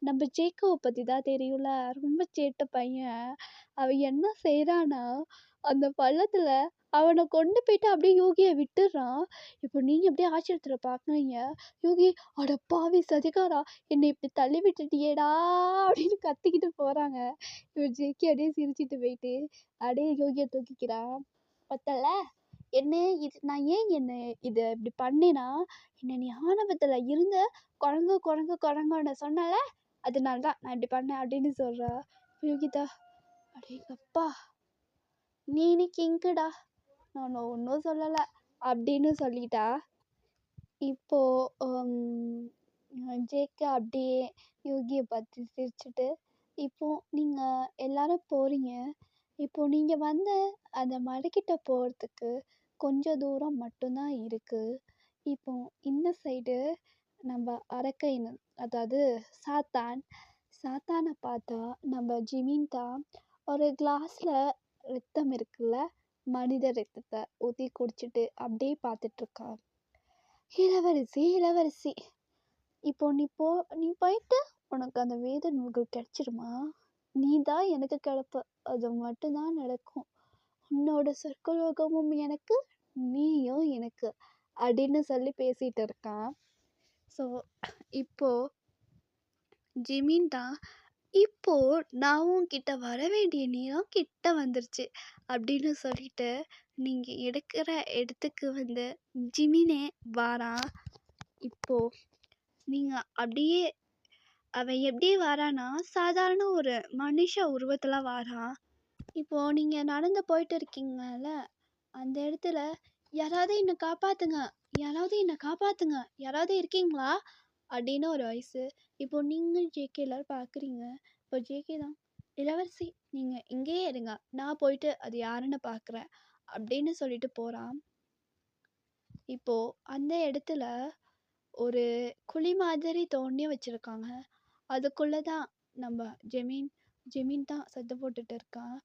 நம்ம ஜேகேவை பற்றி தான் தெரியும்ல, ரொம்ப சேட்டை பையன். அவன் என்ன செய்கிறான்னா அந்த பள்ளத்தில் அவனை கொண்டு போயிட்டு அப்படியே யோகியை விட்டுடுறான். இப்போ நீங்கள் அப்படியே ஆச்சரியத்தில் பார்க்குறீங்க. யோகி அட பாவி சதிகாரா, என்னை இப்படி தள்ளி விட்டுட்டியேடா அப்படின்னு கத்திக்கிட்டு போகிறாங்க. இவன் ஜேகே அப்படியே சிரிச்சிட்டு போயிட்டு அப்படியே யோகியை தூக்கிக்கிறான். பத்தல என்ன இது, நான் ஏன் என்ன இதை இப்படி பண்ணேன்னா, என்னை நீ ஆணவத்தில் இருந்த குரங்கு குரங்கு குரங்குன்னு சொன்னல, அதனால தான் நான் இப்படி பண்ணேன் அப்படின்னு சொல்கிறா. யோகிதா அடேங்கப்பா நீ இன்னைக்கு இங்குடா, நான் ஒன்றும் சொல்லலை அப்படின்னு சொல்லிட்டா. இப்போது ஜேகே அப்படியே யோகியை பார்த்து சிரிச்சுட்டு, இப்போது நீங்கள் எல்லாரும் போகிறீங்க. இப்போது நீங்கள் வந்து அந்த மலைக்கிட்ட போகிறதுக்கு கொஞ்சம் தூரம் மட்டும்தான் இருக்குது. இப்போ இந்த சைடு நம்ம அரக்கைன்னு, அதாவது சாத்தானை பார்த்தா நம்ம ஜிமின் தான் ஒரு கிளாஸில் ரத்தம் இருக்குல்ல, மனித ரத்தத்தை ஊற்றி குடிச்சிட்டு அப்படியே பார்த்துட்ருக்கா. இளவரசி இப்போ நீ போயிட்டு உனக்கு அந்த வேத நூல்கள் கிடைச்சிருமா நீ தான் எனக்கு கிடைப்ப. அது மட்டும் தான் நடக்கும். உன்னோட சொர்க்கலோகமும் எனக்கு, நீயும் எனக்கு அப்படின்னு சொல்லி பேசிட்டு இருக்கான். ஸோ இப்போ ஜிமின் தான், இப்போ நான் உன்கிட்ட வர வேண்டிய நேரம் கிட்ட வந்துருச்சு அப்படின்னு சொல்லிட்டு நீங்கள் எடுக்கிற இடத்துக்கு வந்து ஜிமினே வாரான். இப்போ நீங்கள் அப்படியே அவன் எப்படி வாரானா, சாதாரண ஒரு மனுஷ உருவத்தில் வாரான். இப்போ நீங்கள் நடந்து போயிட்டு இருக்கீங்கல்ல, அந்த இடத்துல யாராவது என்னை காப்பாத்துங்க, யாராவது என்னை காப்பாத்துங்க, யாராவது இருக்கீங்களா அப்படின்னு ஒரு வயசு. இப்போ நீங்கள் ஜேகே எல்லாரும் பார்க்குறீங்க. இப்போ ஜேகே தான், இளவரசி நீங்கள் இங்கேயே இருங்க, நான் போயிட்டு அது யாருன்னு பார்க்குறேன் அப்படின்னு சொல்லிட்டு போகிறான். இப்போ அந்த இடத்துல ஒரு குழி மாதிரி தோண்டி வச்சுருக்காங்க. அதுக்குள்ளே தான் நம்ம ஜெமீன் தான் சத்தம் போட்டுட்டு இருக்கான்.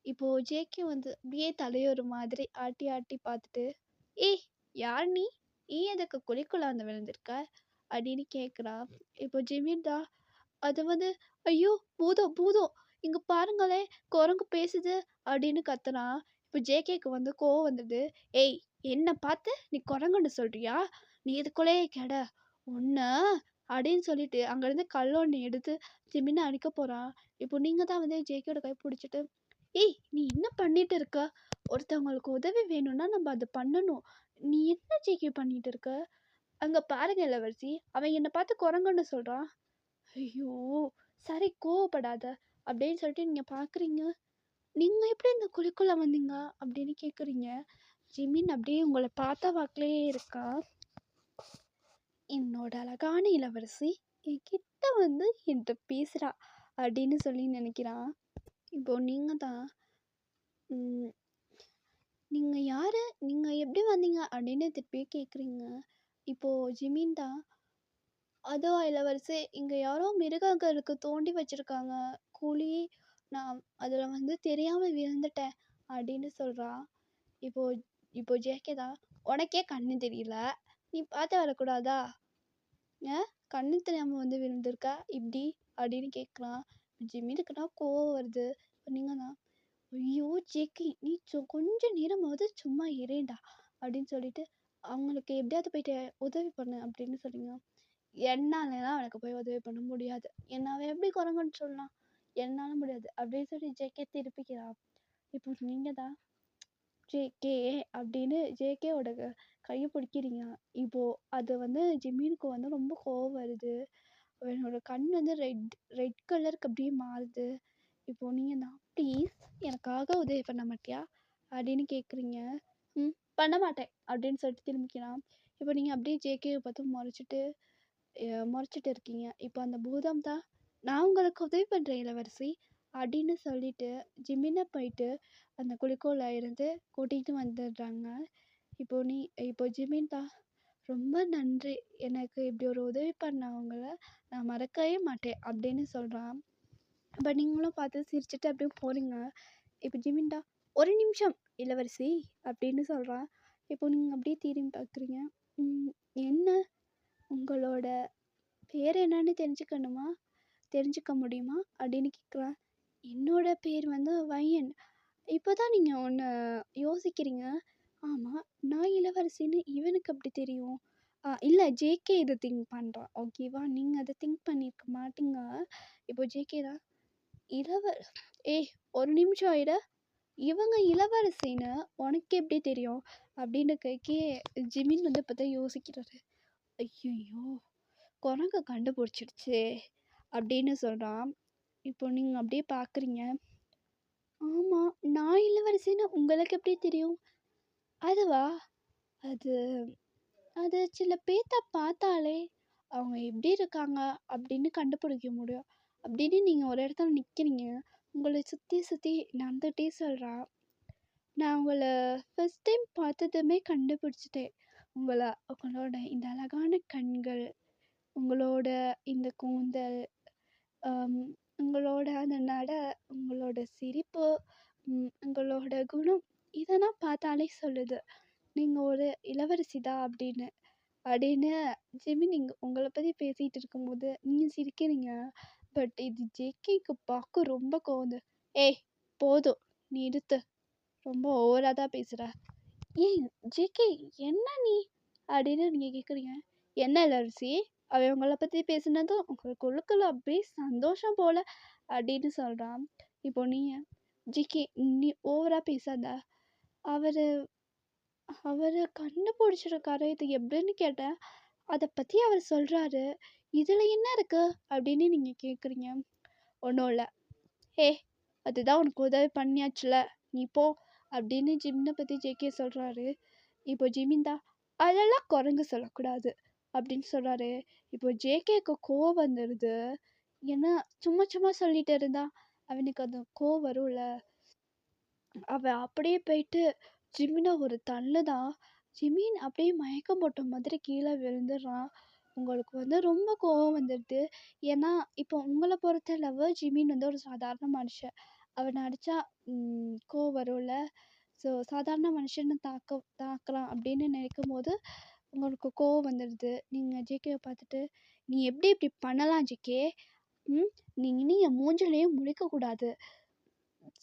இப்போது ஜேகே வந்து அப்படியே தலையொரு மாதிரி ஆட்டி ஆட்டி பார்த்துட்டு, ஏய் யார் நீ, நீ எதுக்கு குழிக்குள்ள வந்து விழுந்திருக்க அப்படின்னு கேட்குறா. இப்போ ஜெமீன் தான், அது வந்து ஐயோ பூதம் பூதம் இங்கே பாருங்களேன் குரங்கு பேசுது அப்படின்னு கத்துறான். இப்போ ஜேகேக்கு வந்து கோவம் வந்தது. ஏய் என்னை பார்த்து நீ குரங்குன்னு சொல்றியா, நீ இதுக்குள்ளேயே கெட ஒன்ன அப்படின்னு சொல்லிட்டு அங்கேருந்து கல்லொன்று எடுத்து ஜிமினை அடிக்க போகிறான். இப்போ நீங்கள் தான் வந்து ஜேகேயோட கை பிடிச்சிட்டு, ஏய் நீ என்ன பண்ணிட்டு இருக்க, ஒருத்தவங்களுக்கு உதவி வேணும்னா நம்ம அதை பண்ணணும், நீ என்ன ஜேகே பண்ணிட்டு இருக்க, அங்கே பாருங்க இளவரசி அவன் என்னை பார்த்து குரங்குன்னு சொல்கிறான். ஐயோ சரி கோவப்படாத அப்படின்னு சொல்லிட்டு நீங்கள் பார்க்குறீங்க, நீங்கள் எப்படி இந்த குழிக்குள்ளே வந்தீங்க அப்படின்னு கேட்குறீங்க. ஜிமின் அப்படியே உங்களை பார்த்த வாக்கிலே இருக்கா. என்னோட அழகான இளவரசி என்கிட்ட வந்து என்கிட்ட பேசுகிறா அப்படின்னு சொல்லி நினைக்கிறான். இப்போ நீங்கள் தான், நீங்கள் யார், நீங்கள் எப்படி வந்தீங்க அப்படின்னு திருப்பி கேட்குறீங்க. இப்போது ஜிமின் தான், அதோ இளவரசி இங்கே யாரோ மிருகங்களுக்கு தோண்டி வச்சுருக்காங்க குழி, நான் அதில் வந்து தெரியாமல் விழுந்துட்டேன் அப்படின்னு சொல்கிறான். இப்போ ஜேகே தான், உனக்கே கண்ணு தெரியல, நீ பார்த்து வரக்கூடாதா, கண்ணு தெரியாமல் வந்து விழுந்திருக்கா இப்படி அப்படின்னு கேட்குறான். ஜிமினுக்கு தான் கோவம் வருது. நீங்கள் தான், ஐயோ ஜேகே நீ கொஞ்ச நேரமாவது சும்மா இரேண்டா அப்படின்னு சொல்லிட்டு அவங்களுக்கு எப்படியாவது போயிட்டு உதவி பண்ணு அப்படின்னு சொல்லிங்க. என்னாலலாம் அவனுக்கு போய் உதவி பண்ண முடியாது, என்னால எப்படி குரங்குன்னு சொல்லலாம், என்னால் முடியாது அப்படின்னு சொல்லி ஜேகே திருப்பிக்கிறான். இப்போ நீங்கள் தான் ஜேகே அப்படின்னு ஜேகேவோட கையை பிடிக்கிறீங்க. இப்போது அது வந்து ஜிமினுக்கு வந்து ரொம்ப கோவம் வருது. அவனோட கண் வந்து ரெட் கலருக்கு அப்படியே மாறுது. இப்போது நீங்கள் தான், ப்ளீஸ் எனக்காக உதவி பண்ண மாட்டியா அப்படின்னு கேட்குறீங்க. பண்ண மாட்டேன் அப்படின்னு சொல்லிட்டு திரும்பிக்கிறான். இப்போ நீங்கள் அப்படியே ஜேகேவை பார்த்து முறைச்சிட்டு இருக்கீங்க. இப்போ அந்த பூதம் தான், நான் உங்களுக்கு உதவி பண்ணுறேன் இளவரசி அப்படின்னு சொல்லிட்டு ஜிமினை போயிட்டு அந்த குழிக்குள்ள இருந்து கூட்டிகிட்டு வந்துடுறாங்க. இப்போ ஜிமின் தான், ரொம்ப நன்றி, எனக்கு இப்படி ஒரு உதவி பண்ணவங்கள நான் மறக்கவே மாட்டேன் அப்படின்னு சொல்கிறான். இப்போ நீங்களும் பார்த்து சிரிச்சுட்டு அப்படியே போகிறீங்க. இப்போ ஜிமின் தான், ஒரு நிமிஷம் இளவரசி அப்படின்னு சொல்கிறான். இப்போ நீங்கள் அப்படியே திரும்பி பார்க்குறீங்க. என்ன, உங்களோட பேர் என்னன்னு தெரிஞ்சுக்க முடியுமா அப்படின்னு கேட்குறான். என்னோட பேர் வந்து வையன். இப்போ தான் நீங்கள் ஒன்று யோசிக்கிறீங்க. ஆமாம், நான் இளவரசின்னு இவனுக்கு அப்படி தெரியும். இல்லை ஜேகே இதை திங்க் பண்ணுறான், ஓகேவா, நீங்கள் அதை திங்க் பண்ணியிருக்க மாட்டீங்க. இப்போ ஜேகே தான், ஏய் ஒரு நிமிஷம் ஆயிட, இவங்க இளவரசின்னு உனக்கு எப்படி தெரியும் அப்படின்னு கைக்கே ஜிமின் வந்து இப்போ தான் யோசிக்கிறாரு. ஐயோ குரங்கு கண்டுபிடிச்சிடுச்சு அப்படின்னு சொல்கிறான். இப்போ நீங்கள் அப்படியே பார்க்குறீங்க. ஆமாம், நான் இளவரசின்னு உங்களுக்கு எப்படி தெரியும்? அதுவா, அது அது சில பேர்த்த பார்த்தாலே அவங்க எப்படி இருக்காங்க அப்படின்னு கண்டுபிடிக்க முடியும் அப்படின்னு நீங்கள் ஒரு இடத்துல நிற்கிறீங்க. உங்களை சுற்றி நடந்துகிட்டே சொல்கிறான். நான் உங்களை ஃபஸ்ட் டைம் பார்த்ததுமே கண்டுபிடிச்சிட்டேன். உங்களோட இந்த அழகான கண்கள், உங்களோட இந்த கூந்தல், உங்களோட அந்த உங்களோட சிரிப்பு, உங்களோட குணம், இதெல்லாம் பார்த்தாலே சொல்லுது நீங்கள் ஒரு இளவரசி தான் அப்படின்னு ஜிமின் உங்களை பற்றி பேசிகிட்டு இருக்கும்போது நீங்கள் சிரிக்கிறீங்க. பட் இது ஜேகேக்கு பார்க்க ரொம்ப கோவம். ஏய் போதும் நிறுத்து, ரொம்ப ஓவரா தான் பேசுற. ஏய் ஜேகே என்ன நீ அப்படின்னு நீங்கள் கேட்குறீங்க. என்ன இளவரசி, அவன் உங்களை பற்றி பேசுனதும் உங்களுக்கு உள்ளுக்குள்ள அப்படியே சந்தோஷம் போல அப்படின்னு சொல்கிறான். இப்போ நீங்கள் ஜேகே நீ ஓவராக பேசாத, அவர் அவர் கண்டுபிடிச்சிருக்காரு இது எப்படின்னு கேட்டேன், அதை பற்றி அவர் சொல்கிறாரு, இதில் என்ன இருக்கு அப்படின்னு நீங்கள் கேட்குறீங்க. ஒன்றும் இல்லை, ஹே அதுதான் உனக்கு உதவி பண்ணியாச்சுல நீ போ அப்படின்னு ஜிம்னை பற்றி ஜேகே சொல்கிறாரு. இப்போ ஜிமின் தான் அதெல்லாம் குரங்கு சொல்லக்கூடாது அப்படின்னு சொல்கிறாரு. இப்போ ஜேகேக்கு கோவம் வந்துடுது. ஏன்னா சும்மா சும்மா சொல்லிட்டு இருந்தா அவனுக்கு அந்த கோவம் வரும்ல. அவன் அப்படியே போயிட்டு ஜிமினை ஒரு தள்ளு தான். ஜிமின் அப்படியே மயக்கம் போட்ட மாதிரி கீழே விழுந்துடுறான். உங்களுக்கு வந்து ரொம்ப கோவம் வந்துடுது. ஏன்னா இப்போ உங்களை பொறுத்தளவு ஜிமின் வந்து ஒரு சாதாரண மனுஷன். அவனை அடித்தா கோவம் வரும்ல. ஸோ சாதாரண மனுஷனை தாக்கலாம் அப்படின்னு நினைக்கும் போது உங்களுக்கு கோவம் வந்துடுது. நீங்கள் ஜேகேவை பார்த்துட்டு நீ எப்படி இப்படி பண்ணலாம் ஜேகே, நீ இனி என் மூஞ்சிலேயே முழிக்கக்கூடாது,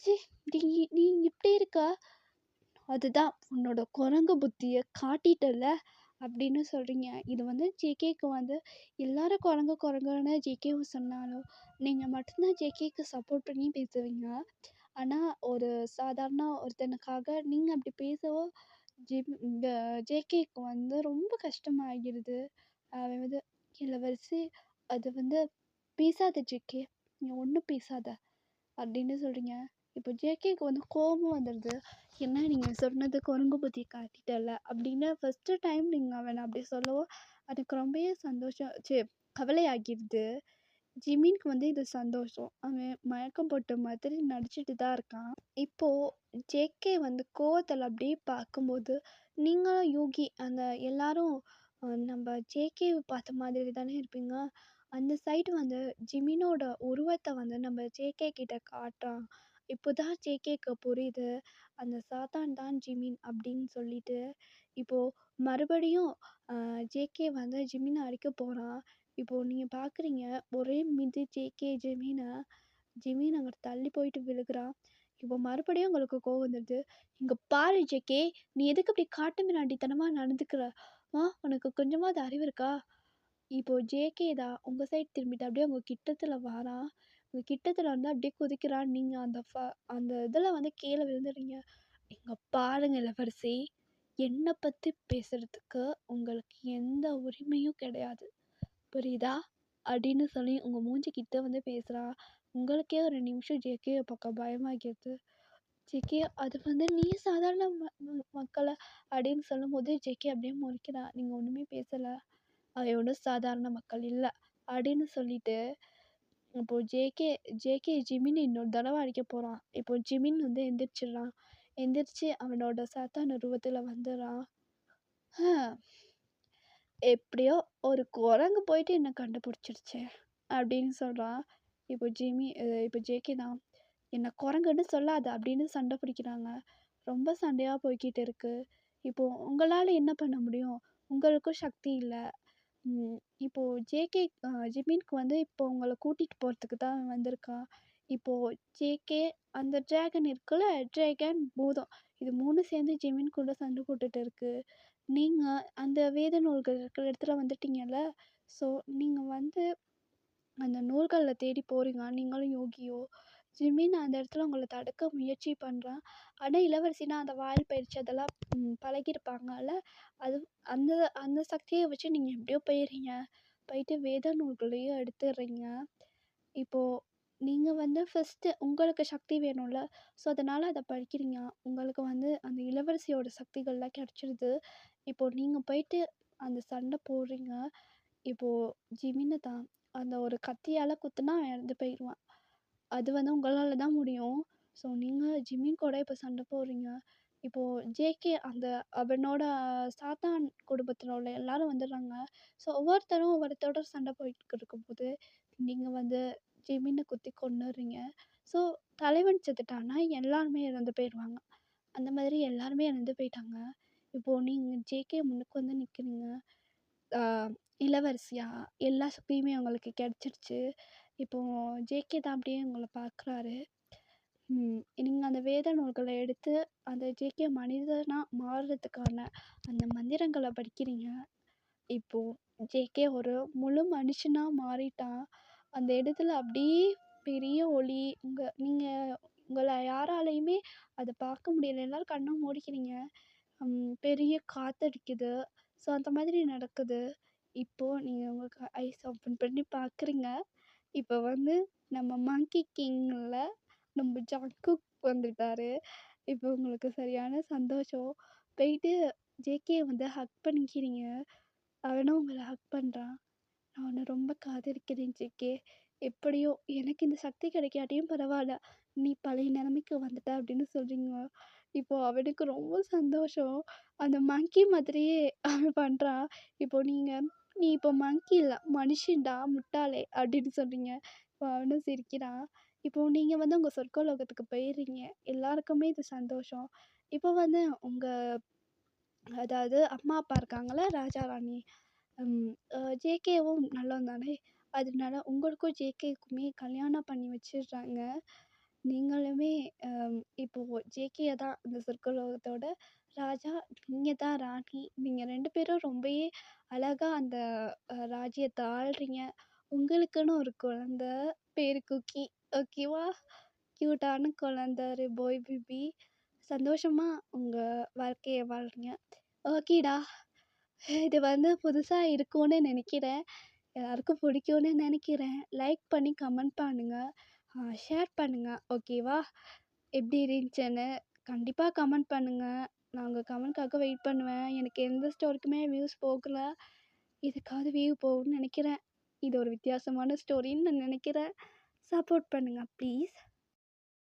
சி நீ நீ இப்படி இருக்க, அதுதான் உன்னோட குரங்கு புத்தியை காட்டிட்டல அப்படின்னு சொல்கிறீங்க. இது வந்து ஜேகேக்கு வந்து எல்லாரும் குரங்கு குரங்குன்னு ஜேகேவும் சொன்னாலும் நீங்கள் மட்டும்தான் ஜேகேக்கு சப்போர்ட் பண்ணி பேசுவீங்க. ஆனால் ஒரு சாதாரண ஒருத்தனுக்காக நீங்கள் அப்படி பேசவோ இந்த ஜேகேக்கு வந்து ரொம்ப கஷ்டமாகிடுது. அவன் வந்து இளவரசி அது வந்து பேசாத ஜேகே, நீ ஒன்றும் பேசாத அப்படின்னு சொல்கிறீங்க. இப்போ ஜேகேக்கு வந்து கோபம் வந்துடுது. என்ன நீங்கள் சொன்னது குரங்கு புத்தி காட்டிட்டல அப்படின்னு ஃபஸ்ட்டு டைம் நீங்கள் அவனை அப்படி சொல்லவோ அதுக்கு ரொம்பவே சந்தோஷம் கவலையாகிடுது. ஜிமின்க்கு வந்து இது சந்தோஷம். அவன் மயக்கம் போட்ட மாதிரி நடிச்சிட்டு தான் இருக்கான். இப்போது ஜேகே வந்து கோவத்தில் அப்படியே பார்க்கும்போது நீங்களும் யூகி அந்த எல்லாரும் நம்ம ஜேகேவை பார்த்த மாதிரி தானே இருப்பீங்க. அந்த சைடு வந்து ஜிமினோட உருவத்தை வந்து நம்ம ஜேகே கிட்ட காட்டுறான். இப்போ தான் ஜேகேக்கு புரியுது அந்த சாத்தான் தான் ஜிமின் அப்படின்னு சொல்லிட்டு. இப்போது மறுபடியும் ஜேகே வந்து ஜிமினை அடிக்க போகிறான். இப்போது நீங்கள் பார்க்குறீங்க ஒரே மிதி ஜேகே ஜிமின் அங்கே தள்ளி போயிட்டு விழுகிறான். இப்போ மறுபடியும் உங்களுக்கு கோவம் வந்துடுது. இங்கே பாரு ஜேகே, நீ எதுக்கு இப்படி காட்டு மிராண்டித்தனமாக நடந்துக்கிற, உனக்கு கொஞ்சமாவது அறிவு இருக்கா. இப்போது ஜேகே தான் உங்கள் சைடு திரும்பிட்டு அப்படியே உங்கள் கிட்டத்தில் வாரான். உங்கள் கிட்டத்தில் வந்து அப்படியே குதிக்கிறான். நீங்கள் அந்த இதில் வந்து கீழே விழுந்துடுறீங்க. இங்கே பாருங்க இளவரசி, என்னை பற்றி பேசுகிறதுக்கு உங்களுக்கு எந்த உரிமையும் கிடையாது, புரியுதா அப்படின்னு சொல்லி உங்கள் மூஞ்சி கிட்ட வந்து பேசுகிறான். உங்களுக்கே ஒரு நிமிஷம் ஜேகேயை பார்க்க பயமாகிடுது. ஜேகே அது வந்து நீ சாதாரண மக்களை அப்படின்னு சொல்லும்போது ஜேகே அப்படியே முறைக்கிறான். நீங்கள் ஒன்றுமே பேசலை, அவன் ஒன்றும் சாதாரண மக்கள் இல்லை அப்படின்னு சொல்லிட்டு இப்போது ஜேகே ஜிமின் இன்னொரு தடவை அடிக்க போகிறான். இப்போ ஜிமின் வந்து எந்திரிச்சிடுறான். எந்திரிச்சு அவனோட சாத்தான உருவத்தில் வந்துடுறான். எப்படியோ ஒரு குரங்கு போயிட்டு என்னை கண்டுபிடிச்சிருச்சு அப்படின்னு சொல்கிறான். இப்போ ஜேகே தான் என்னை குரங்குன்னு சொல்லாத அப்படின்னு சண்டை பிடிக்கிறாங்க. ரொம்ப சண்டையாக போய்கிட்டு இருக்கு. இப்போது உங்களால் என்ன பண்ண முடியும், உங்களுக்கும் சக்தி இல்லை. இப்போது ஜிமின்க்கு வந்து இப்போ உங்களை கூட்டிகிட்டு போகிறதுக்கு தான் வந்திருக்கான். இப்போது ஜேகே அந்த ட்ராகன் இருக்குல்ல, ட்ராகன் பூதம், இது 3 சேர்ந்து ஜிமின் கூட சண்டை போட்டுட்டு இருக்கு. நீங்கள் அந்த வேத நூல்கள் இருக்கிற இடத்துல வந்துட்டீங்கல்ல. ஸோ நீங்கள் வந்து அந்த நூல்களில் தேடி போகிறீங்க, நீங்களும் யோகியோ. ஜிமின் அந்த இடத்துல உங்களை தடுக்க முயற்சி பண்ணுறான். ஆனால் இளவரசினா அந்த வாயில் பயிற்சி அதெல்லாம் பழகியிருப்பாங்கல்ல, அது அந்த அந்த சக்தியை வச்சு நீங்கள் எப்படியோ போயிட்டு வேத நூல்களையும் எடுத்துடுறீங்க. இப்போது நீங்கள் வந்து ஃபஸ்ட்டு உங்களுக்கு சக்தி வேணும்ல, ஸோ அதனால் அதை படிக்கிறீங்க. உங்களுக்கு வந்து அந்த இளவரசியோட சக்திகள்லாம் கிடச்சிருது. இப்போது நீங்கள் போயிட்டு அந்த சண்டை போடுறீங்க. இப்போது ஜிமினை தான் அந்த ஒரு கத்தியால் குத்துனா அவன் இறந்து போயிடுவான். அது வந்து உங்களால் தான் முடியும். ஸோ நீங்கள் ஜிமின் கூட இப்போ சண்டை போடுறீங்க. இப்போது ஜேகே அந்த அவனோட சாத்தான் குடும்பத்தில் உள்ள எல்லாரும் வந்துடுறாங்க. ஸோ ஒவ்வொருத்தரும் ஒவ்வொருத்தரோட சண்டை போயிட்டு இருக்கும்போது நீங்கள் வந்து ஜிமினை குத்தி கொன்னுடுறீங்க. ஸோ தலைவன் செத்துட்டான்னா எல்லாருமே இறந்து போயிடுவாங்க. அந்த மாதிரி எல்லாருமே இறந்து போயிட்டாங்க. இப்போது நீங்கள் ஜேகே முன்னுக்கு வந்து நிற்கிறீங்க. இளவரசியா எல்லா சக்தியுமே அவங்களுக்கு கிடச்சிருச்சு. இப்போ ஜேகே தான் அப்படியே உங்கள பார்க்குறாரு. நீங்க அந்த வேத நூல்கள எடுத்து, அந்த ஜேகே மனிதனா மாறுறதுக்கான அந்த மந்திரங்கள படிக்கிறீங்க. இப்போ ஜேகே ஒரு முழு மனுஷனா மாறிட்டா, அந்த இடத்துல அப்படியே பெரிய ஒளி, நீங்க உங்கள யாராலயுமே அத பார்க்க முடியல. எல்லாரும் கண்ண மூடிக்கிறீங்க. பெரிய காத்தடிக்குது. ஸோ, அந்த மாதிரி நடக்குது. இப்போ நீங்க உங்க ஐஸ் ஓப்பன் பண்ணி பார்க்குறீங்க. இப்போ வந்து நம்ம மங்கி கிங்ல நம்ம ஜங்குக் வந்துட்டாரு. இப்போ உங்களுக்கு சரியான சந்தோஷம். போயிட்டு ஜேகே வந்து ஹக் பண்ணிக்கிறீங்க. அவனும் உங்கள ஹக் பண்றான். "நான் உன்ன ரொம்ப காதலிக்கிறேன் ஜேகே. எப்படியோ எனக்கு இந்த சக்தி கிடைக்காட்டியும் பரவால்ல. நீ பழைய நிலைமைக்கு வந்துட்ட" அப்படின்னு சொல்றீங்க. இப்போ அவனுக்கு ரொம்ப சந்தோஷம். அந்த மங்கி மாதிரியே அவன் பண்றான். இப்போ "நீ இப்போ மங்கி இல்ல, மனுஷன்டா முட்டாளே" அப்படின்னு சொல்றீங்க. இப்போ அவனும் சிரிக்கிறான். இப்போ நீங்க வந்து உங்க சொர்க்கலோகத்துக்கு போயிர்றீங்க. எல்லாருக்குமே இது சந்தோஷம். இப்போ வந்து அதாவது அம்மா, அப்பா இருக்காங்கல்ல ராஜா, ராணி. ம். ஜேகேவும் நல்லவன் தானே! அதனால உங்களுக்கும் ஜேகேக்குமே கல்யாணம் பண்ணி வச்சுடுறாங்க. நீங்களுமே இப்போ ஜேகே தான் இந்த சொர்க்கலோகத்தோட ராஜா, நீங்க தான் ராணி. நீங்க 2 பேரும் ரொம்பவே அழகா அந்த ராஜ்யத்த ஆள்றீங்க. உங்களுக்குன்னு ஒரு குழந்தை, பேரு குக்கி. ஓகேவா? கியூட்டான குழந்தை, ஒரு பாய் பேபி. சந்தோஷமா உங்க வாழ்க்கைய வாழ்றீங்க. ஓகேடா. இது வந்து புதுசா இருக்கும்னு நெனைக்கிறேன். எல்லாருக்கும் பிடிக்கும்னு நெனைக்கிறேன். லைக் பண்ணி கமெண்ட் பண்ணுங்க. ஷேர் பண்ணுங்க. ஓகேவா? எப்படி இருந்துச்சுன்னு கண்டிப்பா கமெண்ட் பண்ணுங்க. நான் உங்க கமெண்ட்காக வெயிட் பண்ணுவேன். எனக்கு எந்த ஸ்டோரிக்குமே வியூஸ் போகல. இதுக்காவது வியூ போகும்னு நெனைக்கிறேன். இது ஒரு வித்தியாசமான ஸ்டோரின்னு நான் நெனைக்கிறேன். சப்போர்ட் பண்ணுங்க ப்ளீஸ்.